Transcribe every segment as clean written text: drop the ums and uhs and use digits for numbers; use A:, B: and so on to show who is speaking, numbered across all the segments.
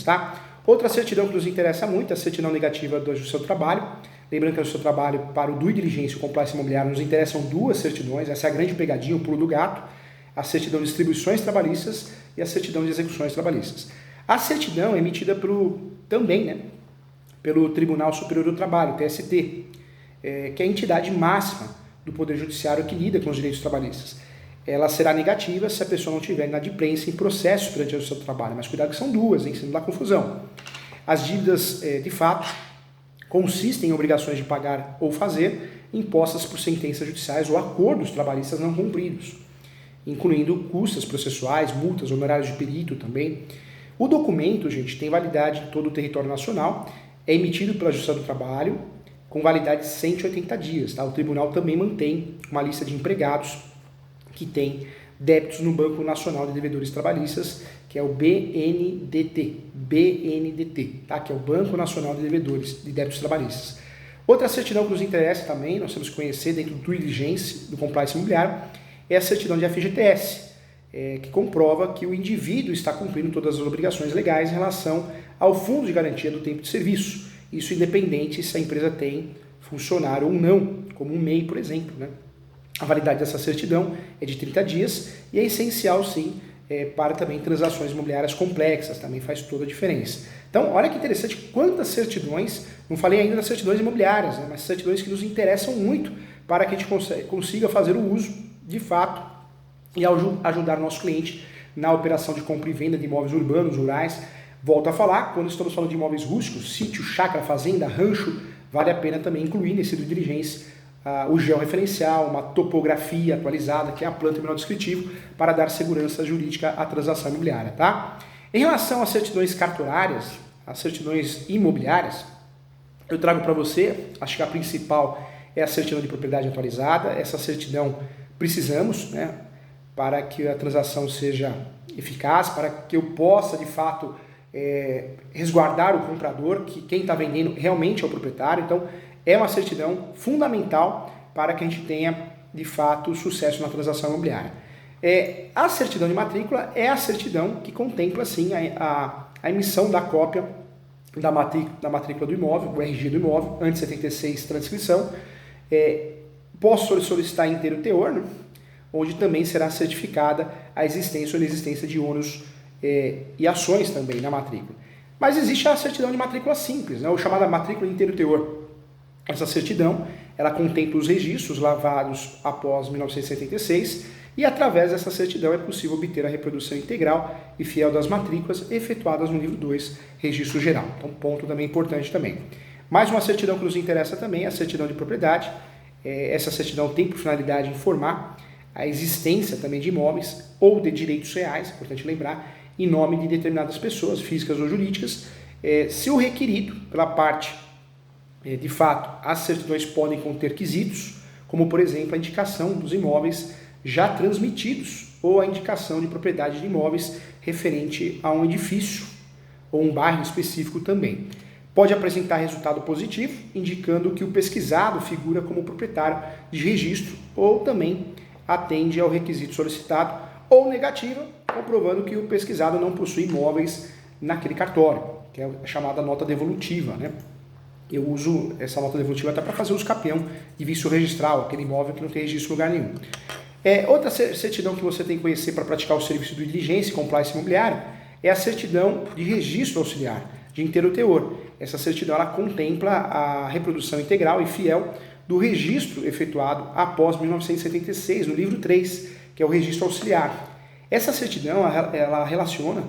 A: tá? Outra certidão que nos interessa muito é a certidão negativa do ajuste ao trabalho. Lembrando que o seu trabalho para o due diligência e o compliance imobiliário nos interessam duas certidões, essa é a grande pegadinha, o pulo do gato, a certidão de distribuições trabalhistas e a certidão de execuções trabalhistas. A certidão é emitida pelo Tribunal Superior do Trabalho, TST, que é a entidade máxima do Poder Judiciário que lida com os direitos trabalhistas. Ela será negativa se a pessoa não tiver inadimplência em processo perante o seu trabalho, mas cuidado que são duas, hein, se não dá confusão. As dívidas, de fato, consistem em obrigações de pagar ou fazer impostas por sentenças judiciais ou acordos trabalhistas não cumpridos, incluindo custas processuais, multas, honorários de perito também. O documento, gente, tem validade em todo o território nacional, é emitido pela Justiça do Trabalho, com validade de 180 dias. Tá? O tribunal também mantém uma lista de empregados que tem débitos no Banco Nacional de Devedores Trabalhistas, que é o BNDT, tá? Que é o Banco Nacional de Devedores de Débitos Trabalhistas. Outra certidão que nos interessa também, nós temos que conhecer dentro do due diligence, do compliance imobiliário, é a certidão de FGTS, que comprova que o indivíduo está cumprindo todas as obrigações legais em relação ao fundo de garantia do tempo de serviço. Isso independente se a empresa tem funcionário ou não, como um MEI, por exemplo, né? A validade dessa certidão é de 30 dias e é essencial, sim, para também transações imobiliárias complexas, também faz toda a diferença. Então, olha que interessante quantas certidões, não falei ainda das certidões imobiliárias, né, mas certidões que nos interessam muito para que a gente consiga fazer o uso, de fato, e ajudar o nosso cliente na operação de compra e venda de imóveis urbanos, rurais. Volto a falar, quando estamos falando de imóveis rústicos, sítio, chácara, fazenda, rancho, vale a pena também incluir nesse due diligence o georreferencial, uma topografia atualizada, que é a planta e menor descritivo, para dar segurança jurídica à transação imobiliária. Tá? Em relação às certidões cartorárias, as certidões imobiliárias, eu trago para você, acho que a principal é a certidão de propriedade atualizada. Essa certidão precisamos, né, para que a transação seja eficaz, para que eu possa, de fato, resguardar o comprador, que quem está vendendo realmente é o proprietário. Então, é uma certidão fundamental para que a gente tenha, de fato, sucesso na transação imobiliária. A certidão de matrícula é a certidão que contempla, sim, a emissão da cópia da matrícula do imóvel, o RG do imóvel, antes de 76, transcrição. Posso solicitar inteiro teor, né, onde também será certificada a existência ou inexistência de ônus e ações também na matrícula. Mas existe a certidão de matrícula simples, né, ou chamada matrícula inteiro teor. Essa certidão, ela contempla os registros lavados após 1976 e através dessa certidão é possível obter a reprodução integral e fiel das matrículas efetuadas no livro 2, registro geral. Então, ponto também importante também. Mais uma certidão que nos interessa também é a certidão de propriedade. Essa certidão tem por finalidade informar a existência também de imóveis ou de direitos reais, importante lembrar, em nome de determinadas pessoas, físicas ou jurídicas, se o requerido pela parte. De fato, as certidões podem conter quesitos, como, por exemplo, a indicação dos imóveis já transmitidos ou a indicação de propriedade de imóveis referente a um edifício ou um bairro específico também. Pode apresentar resultado positivo, indicando que o pesquisado figura como proprietário de registro ou também atende ao requisito solicitado, ou negativa, comprovando que o pesquisado não possui imóveis naquele cartório, que é a chamada nota devolutiva, né? Eu uso essa nota devolutiva até para fazer uso capião de vício registral, aquele imóvel que não tem registro em lugar nenhum. Outra certidão que você tem que conhecer para praticar o serviço de diligência e compliance imobiliário é a certidão de registro auxiliar, de inteiro teor. Essa certidão ela contempla a reprodução integral e fiel do registro efetuado após 1976, no livro 3, que é o registro auxiliar. Essa certidão ela relaciona,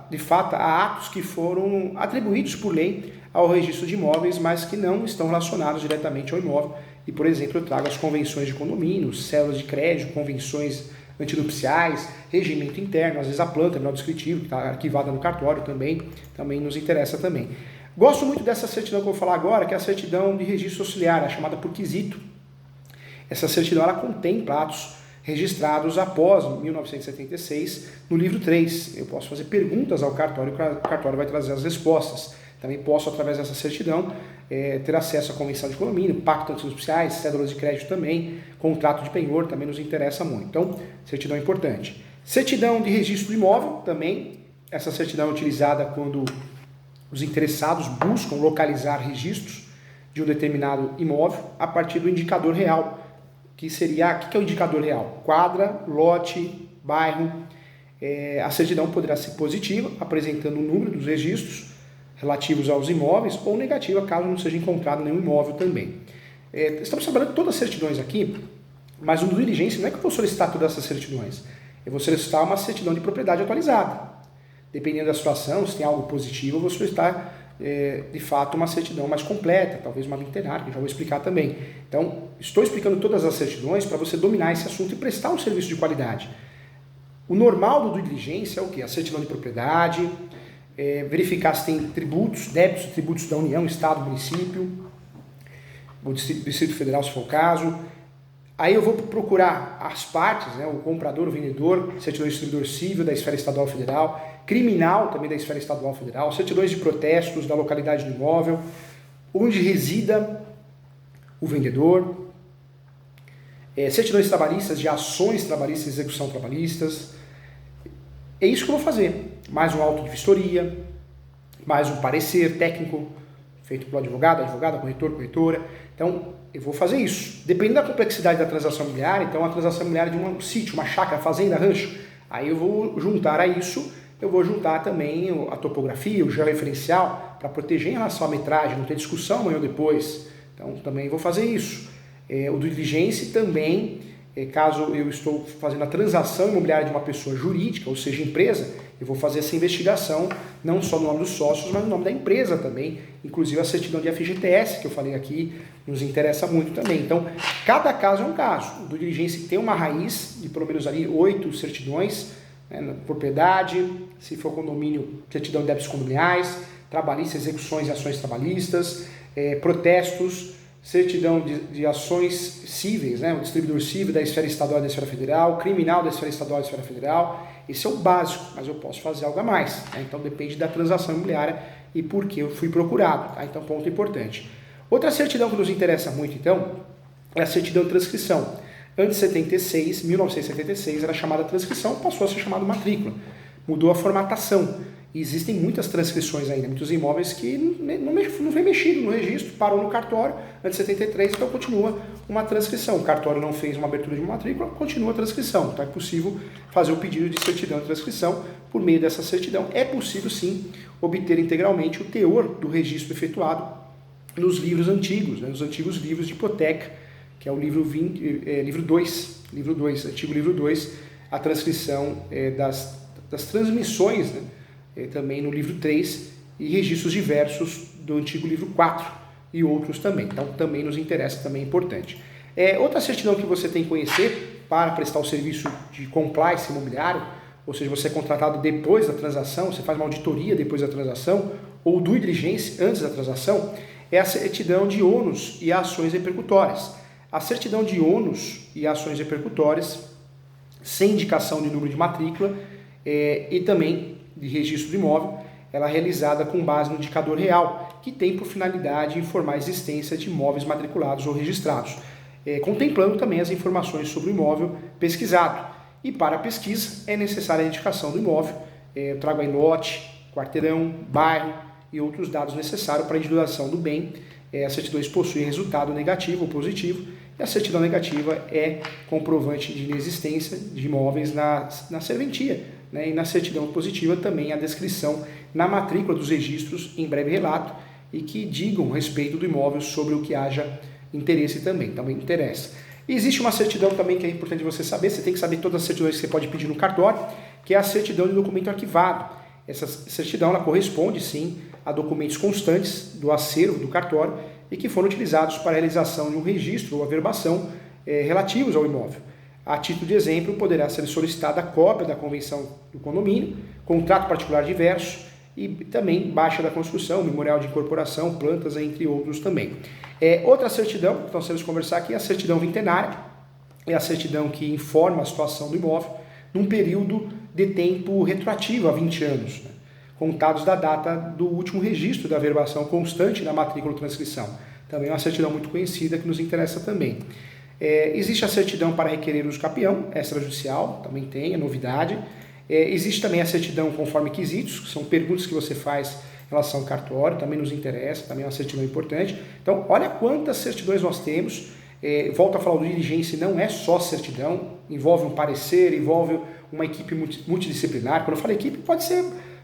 A: de fato, a atos que foram atribuídos por lei ao registro de imóveis, mas que não estão relacionados diretamente ao imóvel. E, por exemplo, eu trago as convenções de condomínio, cédulas de crédito, convenções antinupciais, regimento interno, às vezes a planta, menor descritivo, que está arquivada no cartório também nos interessa também. Gosto muito dessa certidão que eu vou falar agora, que é a certidão de registro auxiliar, a chamada por quesito. Essa certidão ela contempla atos registrados após 1976 no livro 3. Eu posso fazer perguntas ao cartório, que o cartório vai trazer as respostas. Também posso, através dessa certidão, ter acesso à convenção de condomínio, pacto antinupciais, cédulas de crédito também, contrato de penhor também nos interessa muito. Então, certidão é importante. Certidão de registro do imóvel também Essa certidão é utilizada quando os interessados buscam localizar registros de um determinado imóvel a partir do indicador real, que seria, o que é o indicador real? Quadra, lote, bairro. A certidão poderá ser positiva, apresentando o número dos registros relativos aos imóveis, ou negativa, caso não seja encontrado nenhum imóvel também. Estamos trabalhando todas as certidões aqui, mas o due diligence não é que eu vou solicitar todas essas certidões, eu vou solicitar uma certidão de propriedade atualizada. Dependendo da situação, se tem algo positivo, eu vou solicitar de fato uma certidão mais completa, talvez uma vintenária, que eu já vou explicar também. Então, estou explicando todas as certidões para você dominar esse assunto e prestar um serviço de qualidade. O normal do due diligence é o quê? A certidão de propriedade, verificar se tem tributos, débitos e tributos da União, Estado, município, o Distrito Federal, se for o caso. Aí eu vou procurar as partes, né, o comprador, o vendedor, certidão de distribuidor civil da esfera estadual federal, criminal também da esfera estadual federal, certidões de protestos da localidade do imóvel, onde resida o vendedor, certidões trabalhistas de ações trabalhistas e execução trabalhistas. É isso que eu vou fazer. Mais um auto de vistoria, mais um parecer técnico feito pelo advogado, advogada, corretor, corretora. Então, eu vou fazer isso. Dependendo da complexidade da transação imobiliária, então a transação imobiliária de um sítio, uma chácara, fazenda, rancho, aí eu vou juntar a isso, eu vou juntar também a topografia, o georreferencial, para proteger em relação à metragem, não ter discussão amanhã ou depois. Então, também vou fazer isso. O due diligence também, caso eu estou fazendo a transação imobiliária de uma pessoa jurídica, ou seja, empresa, eu vou fazer essa investigação, não só no nome dos sócios, mas no nome da empresa também, inclusive a certidão de FGTS, que eu falei aqui, nos interessa muito também. Então, cada caso é um caso. O due diligence tem uma raiz de pelo menos ali 8 certidões, né, na propriedade, se for condomínio, certidão de débitos condominiais, trabalhistas, execuções e ações trabalhistas, protestos, certidão de ações cíveis, né, o distribuidor civil da esfera estadual e da esfera federal, criminal da esfera estadual e da esfera federal. Esse é o básico, mas eu posso fazer algo a mais, né? Então depende da transação imobiliária e por que eu fui procurado, tá? Então ponto importante. Outra certidão que nos interessa muito, então, é a certidão de transcrição. Antes de 1976, era chamada transcrição, passou a ser chamada matrícula. Mudou a formatação. E existem muitas transcrições ainda, muitos imóveis que não foi mexido no registro, parou no cartório antes de 73, então continua uma transcrição. O cartório não fez uma abertura de uma matrícula, continua a transcrição. Então é possível fazer o pedido de certidão de transcrição por meio dessa certidão. É possível sim obter integralmente o teor do registro efetuado nos livros antigos, né, nos antigos livros de hipoteca, que é o livro 2, antigo livro 2, a transcrição das transmissões, né, também no livro 3, e registros diversos do antigo livro 4 e outros também. Então também nos interessa, também é importante. Outra certidão que você tem que conhecer para prestar o serviço de compliance imobiliário, ou seja, você é contratado depois da transação, você faz uma auditoria depois da transação, ou due diligence antes da transação, é a certidão de ônus e ações repercutórias. A certidão de ônus e ações repercutórias, sem indicação de número de matrícula e também de registro do imóvel, ela é realizada com base no indicador real, que tem por finalidade informar a existência de imóveis matriculados ou registrados, contemplando também as informações sobre o imóvel pesquisado. E para a pesquisa é necessária a indicação do imóvel, eu trago aí lote, quarteirão, bairro e outros dados necessários para a individuação do bem. As certidões possuem resultado negativo ou positivo, e a certidão negativa é comprovante de inexistência de imóveis na serventia, né? E na certidão positiva também a descrição na matrícula dos registros em breve relato e que digam a respeito do imóvel sobre o que haja interesse também interessa. E existe uma certidão também que é importante você saber, você tem que saber todas as certidões que você pode pedir no cartório, que é a certidão de documento arquivado. Essa certidão ela corresponde sim a documentos constantes do acervo do cartório e que foram utilizados para a realização de um registro ou averbação relativos ao imóvel. A título de exemplo, poderá ser solicitada a cópia da convenção do condomínio, contrato particular diverso e também baixa da construção, memorial de incorporação, plantas, entre outros também. Outra certidão que nós temos que conversar aqui é a certidão vintenária, é a certidão que informa a situação do imóvel num período de tempo retroativo a 20 anos, né, contados da data do último registro da averbação constante na matrícula ou transcrição. Também é uma certidão muito conhecida que nos interessa também. Existe a certidão para requerer uso capião, extrajudicial, também tem, é novidade. Existe também a certidão conforme quesitos, que são perguntas que você faz em relação ao cartório, também nos interessa, também é uma certidão importante. Então, olha quantas certidões nós temos. Volto a falar, o due diligence não é só certidão, envolve um parecer, envolve uma equipe multidisciplinar. Quando eu falo equipe, pode ser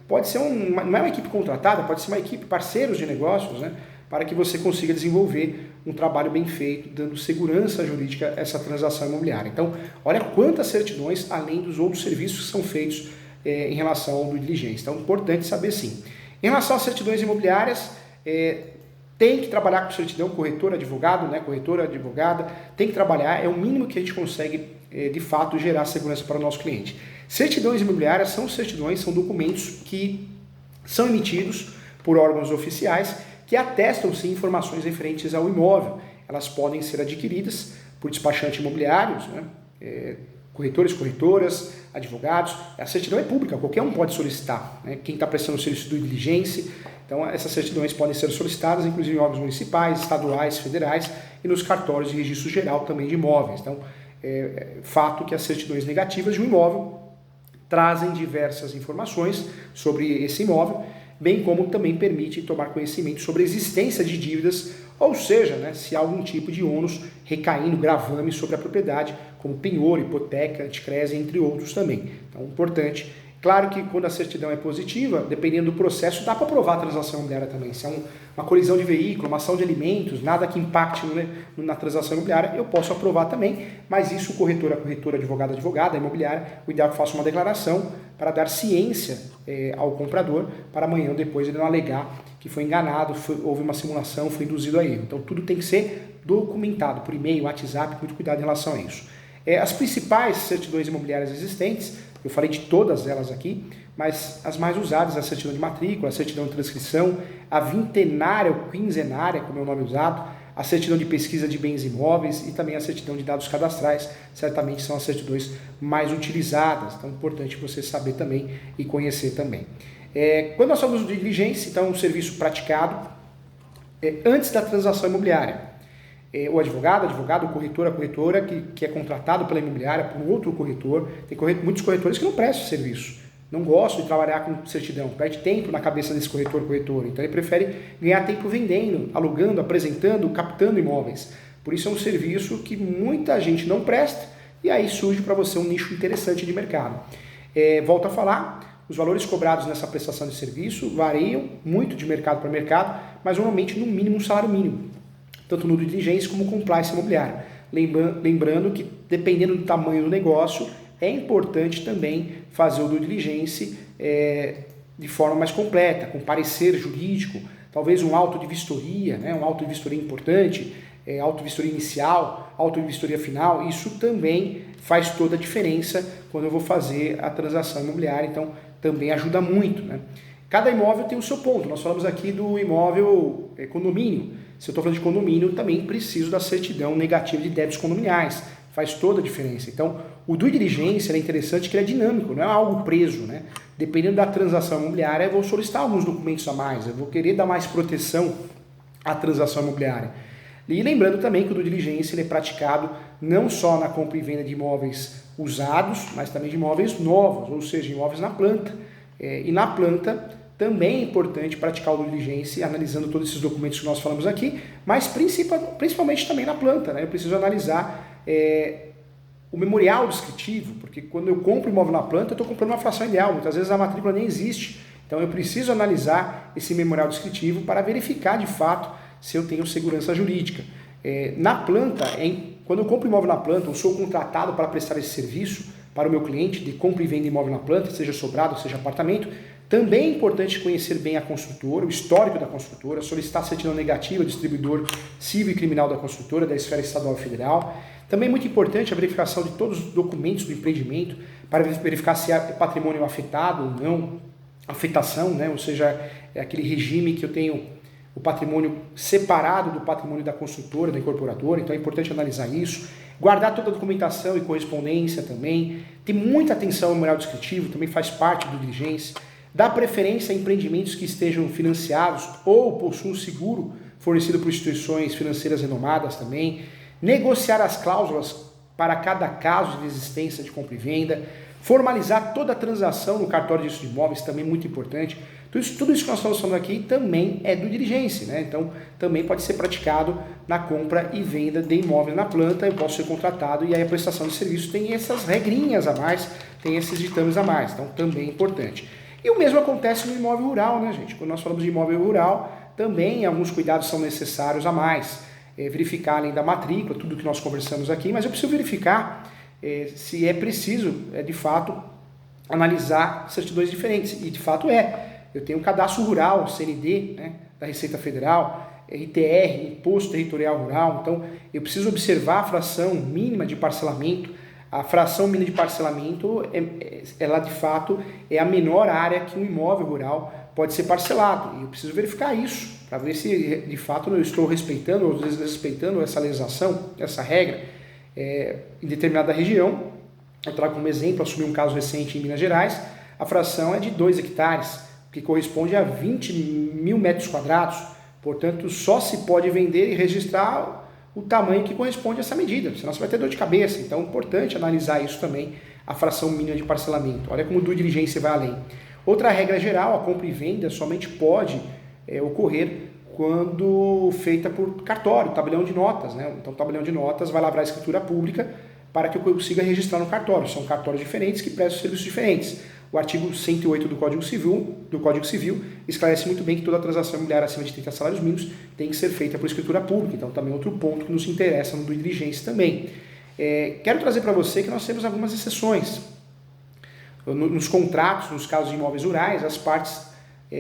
A: não é uma equipe contratada, pode ser uma equipe parceiros de negócios, né, para que você consiga desenvolver um trabalho bem feito, dando segurança jurídica a essa transação imobiliária. Então, olha quantas certidões, além dos outros serviços que são feitos em relação ao due diligence. Então, é importante saber sim. Em relação às certidões imobiliárias, tem que trabalhar com certidão, corretor, advogado, né? Corretora, advogada, tem que trabalhar, é o mínimo que a gente consegue, de fato, gerar segurança para o nosso cliente. Certidões imobiliárias são certidões, são documentos que são emitidos por órgãos oficiais que atestam, sim, informações referentes ao imóvel. Elas podem ser adquiridas por despachantes imobiliários, né? Corretores, corretoras, advogados. A certidão é pública, qualquer um pode solicitar, né? Quem está prestando o serviço de due diligence. Então, essas certidões podem ser solicitadas, inclusive em órgãos municipais, estaduais, federais e nos cartórios de registro geral também de imóveis. Então, fato que as certidões negativas de um imóvel trazem diversas informações sobre esse imóvel, bem como também permite tomar conhecimento sobre a existência de dívidas, ou seja, né, se há algum tipo de ônus recaindo, gravame sobre a propriedade, como penhor, hipoteca, anticrese, entre outros também. Então, importante. Claro que quando a certidão é positiva, dependendo do processo, dá para aprovar a transação imobiliária também. Se é uma colisão de veículo, uma ação de alimentos, nada que impacte na transação imobiliária, eu posso aprovar também, mas isso o corretor, a corretora, advogado, a imobiliária, o ideal é que faça uma declaração para dar ciência ao comprador, para amanhã ou depois ele não alegar que foi enganado, houve uma simulação, foi induzido a erro. Então tudo tem que ser documentado por e-mail, WhatsApp, muito cuidado em relação a isso. As principais certidões imobiliárias existentes, eu falei de todas elas aqui, mas as mais usadas, a certidão de matrícula, a certidão de transcrição, a vintenária ou quinzenária, como é o nome usado, a certidão de pesquisa de bens imóveis e também a certidão de dados cadastrais, certamente são as certidões mais utilizadas, então é importante você saber também e conhecer também. Quando nós falamos de diligência, então é um serviço praticado antes da transação imobiliária. O advogado, o corretor, a corretora que é contratado pela imobiliária por um outro corretor. Tem muitos corretores que não prestam serviço, não gostam de trabalhar com certidão, perde tempo na cabeça desse corretor, então ele prefere ganhar tempo vendendo, alugando, apresentando, captando imóveis. Por isso é um serviço que muita gente não presta e aí surge para você um nicho interessante de mercado. Volto a falar, os valores cobrados nessa prestação de serviço variam muito de mercado para mercado, mas normalmente no mínimo um salário mínimo, tanto no due diligence como compliance imobiliário. Lembrando que, dependendo do tamanho do negócio, é importante também fazer o due diligence de forma mais completa, com parecer jurídico, talvez um auto de vistoria, né? Um auto de vistoria importante, auto de vistoria inicial, auto de vistoria final. Isso também faz toda a diferença quando eu vou fazer a transação imobiliária, então também ajuda muito, né? Cada imóvel tem o seu ponto. Nós falamos aqui do imóvel condomínio. Se eu estou falando de condomínio, eu também preciso da certidão negativa de débitos condominiais. Faz toda a diferença. Então, o due diligence é interessante que ele é dinâmico, não é algo preso, né? Dependendo da transação imobiliária, eu vou solicitar alguns documentos a mais, eu vou querer dar mais proteção à transação imobiliária. E lembrando também que o due diligence ele é praticado não só na compra e venda de imóveis usados, mas também de imóveis novos, ou seja, imóveis na planta. E na planta também é importante praticar o due diligence, analisando todos esses documentos que nós falamos aqui, mas principalmente também na planta, né? Eu preciso analisar o memorial descritivo, porque quando eu compro imóvel na planta, eu estou comprando uma fração ideal, muitas vezes a matrícula nem existe, então eu preciso analisar esse memorial descritivo para verificar de fato se eu tenho segurança jurídica. Na planta, quando eu compro imóvel na planta, eu sou contratado para prestar esse serviço para o meu cliente de compra e venda de imóvel na planta, seja sobrado, seja apartamento. Também é importante conhecer bem a construtora, o histórico da construtora, solicitar a certidão negativa do distribuidor civil e criminal da construtora, da esfera estadual e federal. Também é muito importante a verificação de todos os documentos do empreendimento, para verificar se há patrimônio afetado ou não, afetação, né? Ou seja, é aquele regime que eu tenho o patrimônio separado do patrimônio da construtora, da incorporadora, então é importante analisar isso. Guardar toda a documentação e correspondência também. Ter muita atenção ao memorial descritivo, também faz parte do diligência. Dar preferência a empreendimentos que estejam financiados ou possuam seguro fornecido por instituições financeiras renomadas também. Negociar as cláusulas para cada caso de existência de compra e venda. Formalizar toda a transação no cartório de registro de imóveis também é muito importante. Tudo isso que nós estamos falando aqui também é due diligence, né? Então também pode ser praticado na compra e venda de imóvel na planta. Eu posso ser contratado e aí a prestação de serviço tem essas regrinhas a mais, tem esses ditames a mais, então também é importante. E o mesmo acontece no imóvel rural, né, gente? Quando nós falamos de imóvel rural, também alguns cuidados são necessários a mais. Verificar além da matrícula, tudo que nós conversamos aqui, mas eu preciso verificar se é preciso, de fato, analisar certidões diferentes. E de fato é. Eu tenho um cadastro rural, CND, né, da Receita Federal, ITR, Imposto Territorial Rural, então eu preciso observar a fração mínima de parcelamento. A fração mínima de parcelamento, ela de fato é a menor área que um imóvel rural pode ser parcelado. E eu preciso verificar isso, para ver se de fato eu estou respeitando ou desrespeitando essa legislação, essa regra, em determinada região. Eu trago como exemplo, assumi um caso recente em Minas Gerais, a fração é de 2 hectares, que corresponde a 20 mil metros quadrados. Portanto, só se pode vender e registrar o tamanho que corresponde a essa medida, senão você vai ter dor de cabeça. Então é importante analisar isso também, a fração mínima de parcelamento. Olha como due diligence vai além. Outra regra geral, a compra e venda somente pode ocorrer quando feita por cartório, tabelião de notas, né? Então o tabelião de notas vai lavrar a escritura pública para que eu consiga registrar no cartório. São cartórios diferentes que prestam serviços diferentes. O artigo 108 do Código Civil esclarece muito bem que toda transação imobiliária acima de 30 salários mínimos tem que ser feita por escritura pública. Então, também outro ponto que nos interessa no due diligence também. Quero trazer para você que nós temos algumas exceções. Nos contratos, nos casos de imóveis rurais, as partes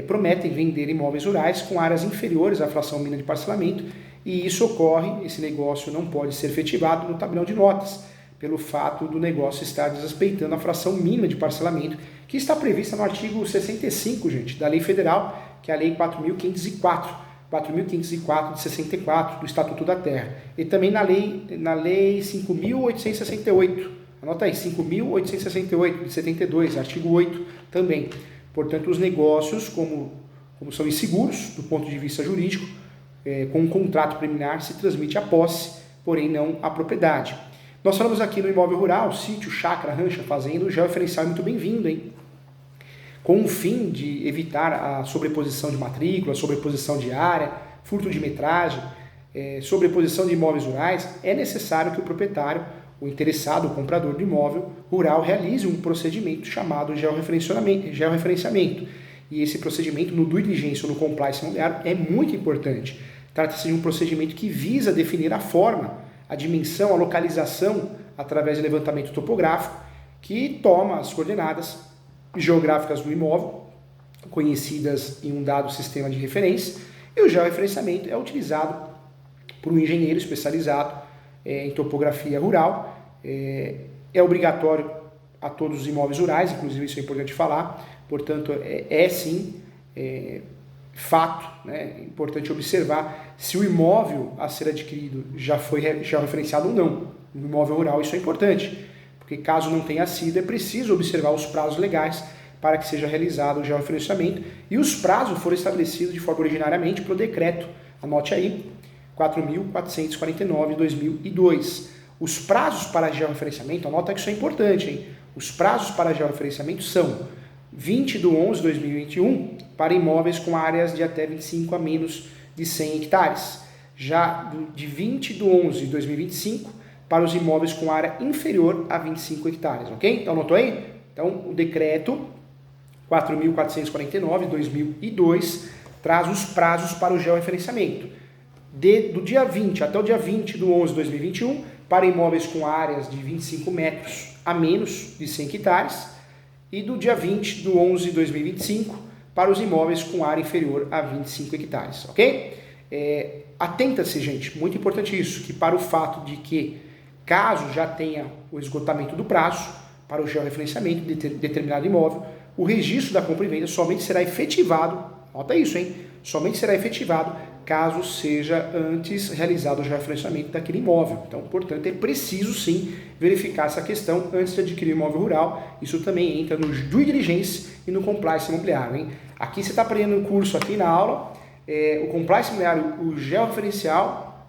A: prometem vender imóveis rurais com áreas inferiores à fração mínima de parcelamento, e isso ocorre, esse negócio não pode ser efetivado no tabelião de notas, pelo fato do negócio estar desrespeitando a fração mínima de parcelamento, que está prevista no artigo 65, gente, da Lei Federal, que é a Lei 4.504 de 64, do Estatuto da Terra. E também na Lei 5.868, anota aí, 5.868 de 72, artigo 8 também. Portanto, os negócios, como são inseguros do ponto de vista jurídico, com um contrato preliminar se transmite a posse, porém não a propriedade. Nós falamos aqui no imóvel rural, sítio, chácara, rancha, fazenda, o georreferencial é muito bem-vindo, hein? Com o fim de evitar a sobreposição de matrícula, sobreposição de área, furto de metragem, sobreposição de imóveis rurais, é necessário que o proprietário, o interessado, o comprador do imóvel rural, realize um procedimento chamado georreferenciamento. E esse procedimento, no due diligence ou no compliance imobiliário, é muito importante. Trata-se de um procedimento que visa definir a forma, a dimensão, a localização, através de levantamento topográfico, que toma as coordenadas geográficas do imóvel, conhecidas em um dado sistema de referência, e o georreferenciamento é utilizado por um engenheiro especializado em topografia rural. É obrigatório a todos os imóveis rurais, inclusive isso é importante falar, portanto sim fato, né? É importante observar se o imóvel a ser adquirido já foi georreferenciado ou não. No imóvel rural isso é importante, porque caso não tenha sido, é preciso observar os prazos legais para que seja realizado o georreferenciamento, e os prazos foram estabelecidos de forma originariamente pelo decreto, anote aí, 4.449 de 2002. Os prazos para georreferenciamento, anota que isso é importante, hein? Os prazos para georreferenciamento são 20/11/2021 para imóveis com áreas de até 25 a menos de 100 hectares. Já de 20/11/2025 para os imóveis com área inferior a 25 hectares, ok? Então anotou aí? Então o decreto 4.449 de 2002 traz os prazos para o georreferenciamento. Do dia 20 até o dia 20/11/2021 para imóveis com áreas de 25 metros a menos de 100 hectares, e do dia 20/11/2025 para os imóveis com área inferior a 25 hectares, ok? Atenta-se, gente, muito importante isso, que para o fato de que, caso já tenha o esgotamento do prazo para o georreferenciamento de determinado imóvel, o registro da compra e venda somente será efetivado, nota isso, hein? Somente será efetivado caso seja antes realizado o georreferenciamento daquele imóvel. Então, portanto, é preciso sim verificar essa questão antes de adquirir um imóvel rural. Isso também entra no due diligence e no compliance imobiliário, hein? Aqui você está aprendendo um curso aqui na aula, o compliance imobiliário, o georreferencial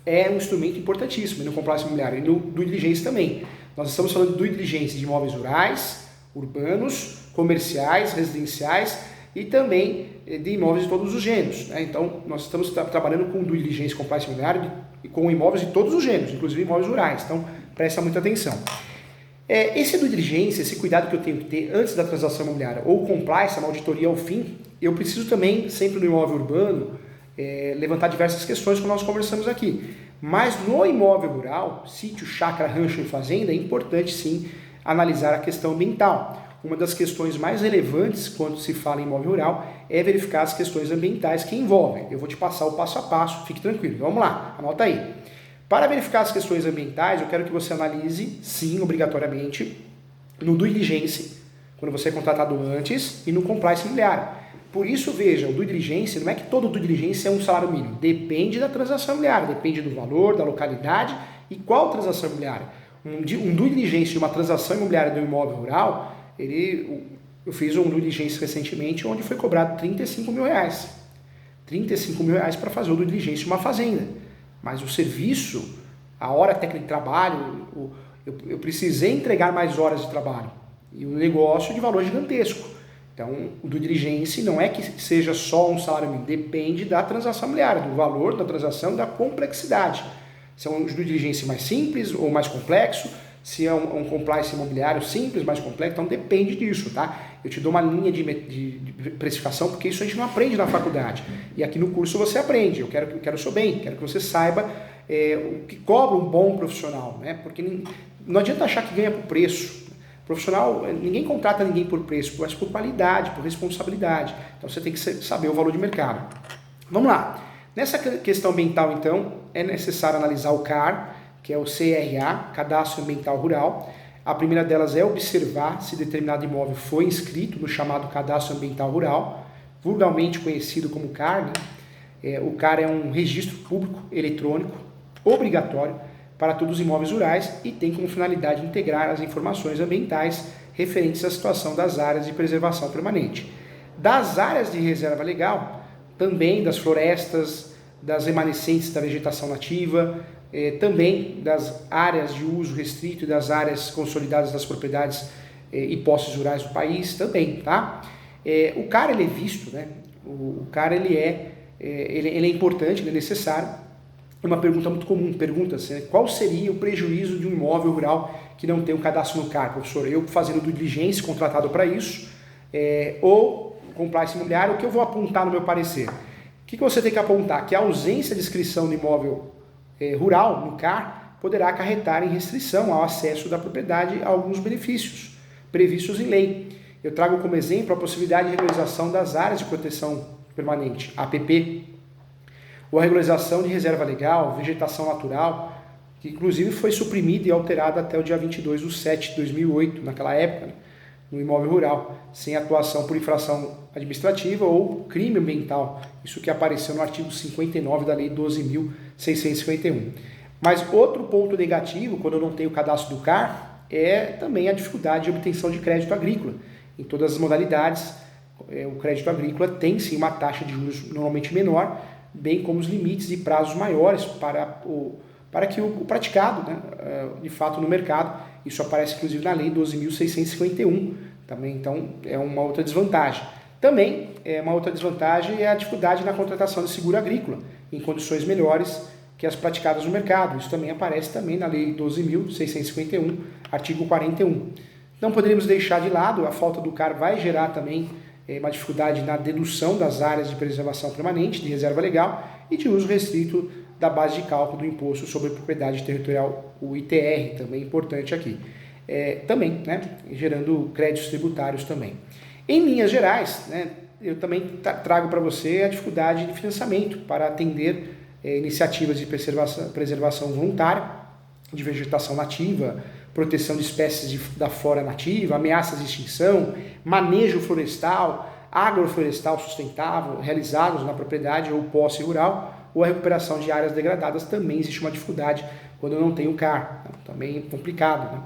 A: é um instrumento importantíssimo no compliance imobiliário e no due diligence também. Nós estamos falando de due diligence de imóveis rurais, urbanos, comerciais, residenciais e também de imóveis de todos os gêneros, né? Então, nós estamos trabalhando com due diligence compliance imobiliário e com imóveis de todos os gêneros, inclusive imóveis rurais. Então, presta muita atenção. Esse due diligence, esse cuidado que eu tenho que ter antes da transação imobiliária ou compliance, uma auditoria ao fim, eu preciso também, sempre no imóvel urbano, levantar diversas questões que nós conversamos aqui. Mas no imóvel rural, sítio, chácara, rancho e fazenda, é importante sim analisar a questão ambiental. Uma das questões mais relevantes quando se fala em imóvel rural é verificar as questões ambientais que envolvem. Eu vou te passar o passo a passo, fique tranquilo. Vamos lá, anota aí. Para verificar as questões ambientais, eu quero que você analise, sim, obrigatoriamente, no due diligence, quando você é contratado antes, e no compliance imobiliário. Por isso, veja, o due diligence, não é que todo due diligence é um salário mínimo. Depende da transação imobiliária, depende do valor, da localidade e qual transação imobiliária. Um due diligence de uma transação imobiliária do imóvel rural, eu fiz um due diligence recentemente onde foi cobrado R$35 mil. R$35 mil para fazer o due diligence de uma fazenda. Mas o serviço, a hora técnica de trabalho, eu precisei entregar mais horas de trabalho. E o negócio de valor gigantesco. Então, o due diligence não é que seja só um salário mínimo, depende da transação imobiliária, do valor da transação, da complexidade. Se é um due diligence mais simples ou mais complexo, se é um compliance imobiliário simples, mais complexo, então depende disso, tá? Eu te dou uma linha de precificação, porque isso a gente não aprende na faculdade. E aqui no curso você aprende, eu quero o seu bem, quero que você saiba o que cobra um bom profissional, né? Porque não adianta achar que ganha por preço. Profissional, ninguém contrata ninguém por preço, mas por qualidade, por responsabilidade. Então você tem que saber o valor de mercado. Vamos lá. Nessa questão ambiental, então, é necessário analisar o CAR, que é o CRA, Cadastro Ambiental Rural. A primeira delas é observar se determinado imóvel foi inscrito no chamado Cadastro Ambiental Rural, vulgarmente conhecido como CAR, né? O CAR é um registro público eletrônico obrigatório para todos os imóveis rurais e tem como finalidade integrar as informações ambientais referentes à situação das áreas de preservação permanente. Das áreas de reserva legal, também das florestas, das remanescentes da vegetação nativa, também das áreas de uso restrito e das áreas consolidadas das propriedades e posses rurais do país também, tá? O CAR ele é visto, né? O CAR ele é importante, ele é necessário. Uma pergunta muito comum, pergunta-se, né? Qual seria o prejuízo de um imóvel rural que não tem um cadastro no CAR? Professor, eu fazendo due diligence, contratado para isso, ou compliance imobiliário, o que eu vou apontar no meu parecer? O que você tem que apontar? Que a ausência de inscrição do imóvel rural no CAR poderá acarretar em restrição ao acesso da propriedade a alguns benefícios previstos em lei. Eu trago como exemplo a possibilidade de regularização das áreas de proteção permanente, APP, ou a regularização de reserva legal, vegetação natural, que inclusive foi suprimida e alterada até o dia 22/7/2008, naquela época, né, no imóvel rural, sem atuação por infração administrativa ou crime ambiental, isso que apareceu no artigo 59 da Lei 12.651. Mas outro ponto negativo, quando eu não tenho o cadastro do CAR, é também a dificuldade de obtenção de crédito agrícola. Em todas as modalidades, o crédito agrícola tem sim uma taxa de juros normalmente menor, bem como os limites e prazos maiores para que o praticado, né, de fato no mercado. Isso aparece inclusive na Lei 12.651 também, então é uma outra desvantagem. Também uma outra desvantagem é a dificuldade na contratação de seguro agrícola em condições melhores que as praticadas no mercado. Isso também aparece também na Lei 12.651, artigo 41. Não poderíamos deixar de lado, a falta do CAR vai gerar também uma dificuldade na dedução das áreas de preservação permanente, de reserva legal e de uso restrito da base de cálculo do Imposto sobre Propriedade Territorial, o ITR, também importante aqui. Também, né, gerando créditos tributários também. Em linhas gerais, né, eu também trago para você a dificuldade de financiamento para atender iniciativas de preservação voluntária, de vegetação nativa, proteção de espécies da flora nativa, ameaças de extinção, manejo florestal, agroflorestal sustentável, realizados na propriedade ou posse rural, ou a recuperação de áreas degradadas. Também existe uma dificuldade quando eu não tenho CAR, também é complicado, né?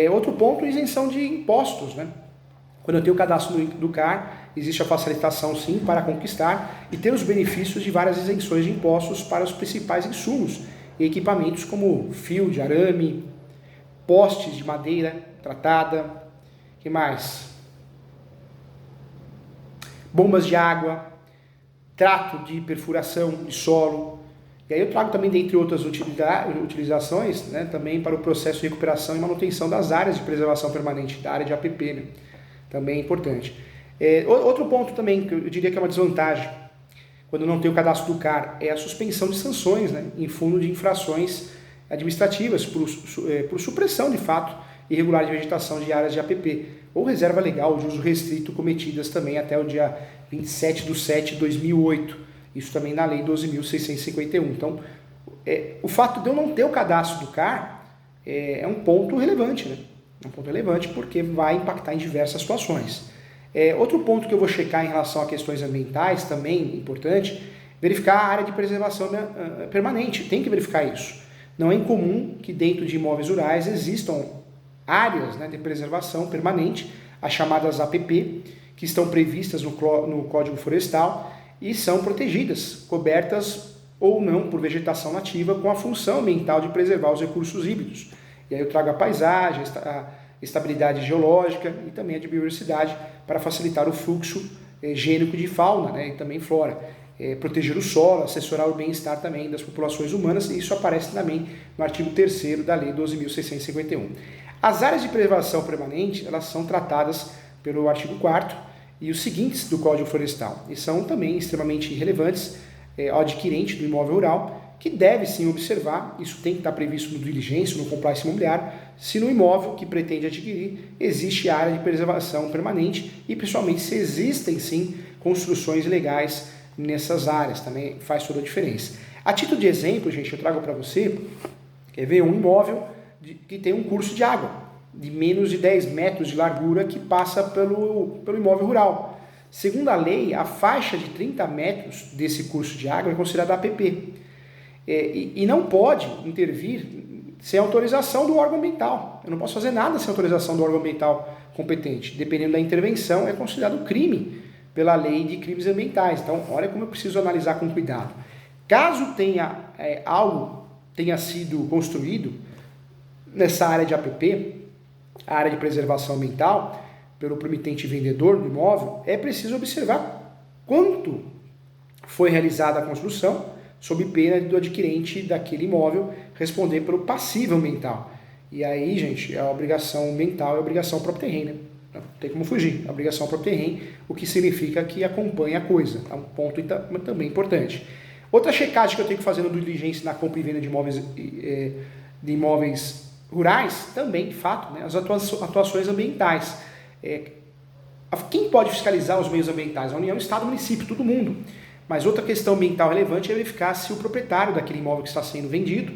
A: Outro ponto, isenção de impostos, né? Quando eu tenho o cadastro do CAR, existe a facilitação sim para conquistar e ter os benefícios de várias isenções de impostos para os principais insumos e equipamentos como fio de arame, postes de madeira tratada, que mais? Bombas de água, trato de perfuração de solo. E aí eu trago também, dentre outras utilizações, né, também para o processo de recuperação e manutenção das áreas de preservação permanente, da área de APP, né? Também é importante. Outro ponto também, que eu diria que é uma desvantagem, quando não tem o cadastro do CAR, é a suspensão de sanções, né, em fundo de infrações administrativas por supressão, de fato, irregular de vegetação de áreas de APP, ou reserva legal de uso restrito cometidas também até o dia 27/7/2008. Isso também na Lei 12.651. Então, o fato de eu não ter o cadastro do CAR é um ponto relevante, né? É um ponto relevante porque vai impactar em diversas situações. Outro ponto que eu vou checar em relação a questões ambientais, também importante, verificar a área de preservação permanente. Tem que verificar isso. Não é incomum que dentro de imóveis rurais existam áreas, né, de preservação permanente, as chamadas APP, que estão previstas no Código Florestal e são protegidas, cobertas ou não por vegetação nativa com a função ambiental de preservar os recursos híbridos. E aí eu trago a paisagem, a estabilidade geológica e também a de biodiversidade para facilitar o fluxo gênico de fauna, né, e também flora. Proteger o solo, assessorar o bem-estar também das populações humanas, e isso aparece também no artigo 3º da Lei 12.651. As áreas de preservação permanente, elas são tratadas pelo artigo 4º e os seguintes do Código Florestal, e são também extremamente relevantes ao adquirente do imóvel rural, que deve sim observar, isso tem que estar previsto no diligência, no compliance imobiliário, se no imóvel que pretende adquirir existe área de preservação permanente e principalmente se existem sim construções legais nessas áreas, também faz toda a diferença. A título de exemplo, gente, eu trago para você, quer ver, um imóvel que tem um curso de água de menos de 10 metros de largura que passa pelo imóvel rural. Segundo a lei, a faixa de 30 metros desse curso de água é considerada APP. E não pode intervir sem autorização do órgão ambiental. Eu não posso fazer nada sem autorização do órgão ambiental competente. Dependendo da intervenção, é considerado crime pela lei de crimes ambientais. Então, olha como eu preciso analisar com cuidado. Caso algo tenha sido construído nessa área de APP, a área de preservação ambiental, pelo promitente vendedor do imóvel, é preciso observar quanto foi realizada a construção, sob pena do adquirente daquele imóvel responder pelo passivo ambiental. E aí, gente, a obrigação ambiental é a obrigação próprio terreno, né? Não tem como fugir. A obrigação próprio terreno, o que significa que acompanha a coisa. É um ponto também importante. Outra checagem que eu tenho que fazer no diligência na compra e venda de imóveis rurais, também, de fato, né, as atuações ambientais. Quem pode fiscalizar os meios ambientais? A União, o Estado, o município, todo mundo. Mas outra questão ambiental relevante é verificar se o proprietário daquele imóvel que está sendo vendido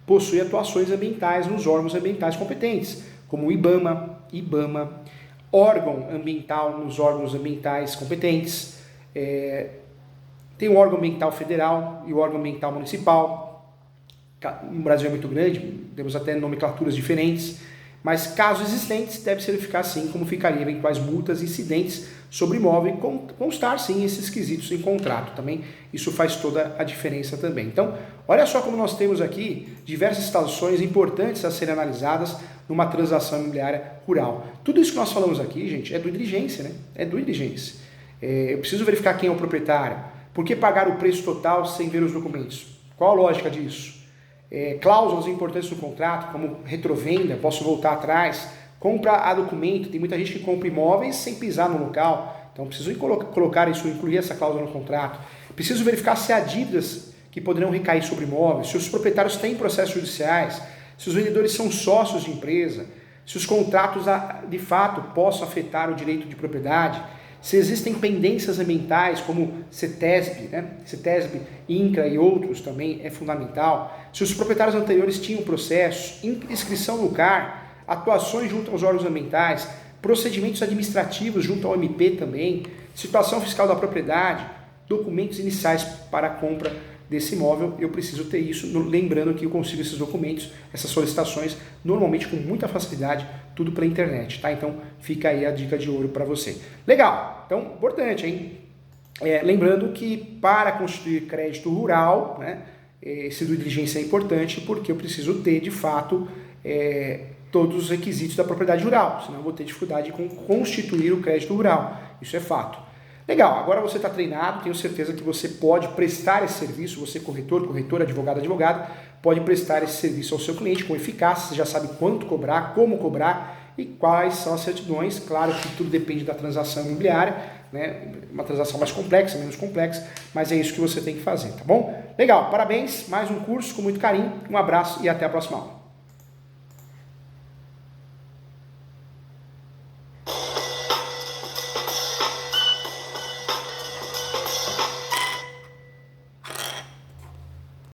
A: possui atuações ambientais nos órgãos ambientais competentes, como o IBAMA, órgão ambiental nos órgãos ambientais competentes, tem o órgão ambiental federal e o órgão ambiental municipal. O Brasil é muito grande, temos até nomenclaturas diferentes, mas casos existentes deve se verificar sim como ficaria eventuais multas incidentes sobre imóvel e constar sim esses quesitos em contrato. Também isso faz toda a diferença também. Então, olha só como nós temos aqui diversas situações importantes a serem analisadas numa transação imobiliária rural. Tudo isso que nós falamos aqui, gente, é do diligência, né? É do diligência. Eu preciso verificar quem é o proprietário. Por que pagar o preço total sem ver os documentos? Qual a lógica disso? Cláusulas importantes no contrato, como retrovenda, posso voltar atrás, compra a documento, tem muita gente que compra imóveis sem pisar no local, então preciso colocar isso, incluir essa cláusula no contrato. Preciso verificar se há dívidas que poderão recair sobre imóveis, se os proprietários têm processos judiciais, se os vendedores são sócios de empresa, se os contratos de fato possam afetar o direito de propriedade, se existem pendências ambientais como CETESB, né? CETESB, INCRA e outros também é fundamental, se os proprietários anteriores tinham processo, inscrição no CAR, atuações junto aos órgãos ambientais, procedimentos administrativos junto ao MP também, situação fiscal da propriedade, documentos iniciais para a compra desse imóvel, eu preciso ter isso, lembrando que eu consigo esses documentos, essas solicitações, normalmente com muita facilidade, tudo pela internet, tá? Então fica aí a dica de ouro para você. Legal, então importante, hein? Lembrando que para constituir crédito rural, né, esse due diligência é importante porque eu preciso ter de fato todos os requisitos da propriedade rural, senão eu vou ter dificuldade com constituir o crédito rural. Isso é fato. Legal, agora você está treinado, tenho certeza que você pode prestar esse serviço, você corretor, corretora, advogado, advogada, pode prestar esse serviço ao seu cliente com eficácia, você já sabe quanto cobrar, como cobrar e quais são as certidões. Claro que tudo depende da transação imobiliária, né? Uma transação mais complexa, menos complexa, mas é isso que você tem que fazer, tá bom? Legal, parabéns, mais um curso com muito carinho, um abraço e até a próxima aula.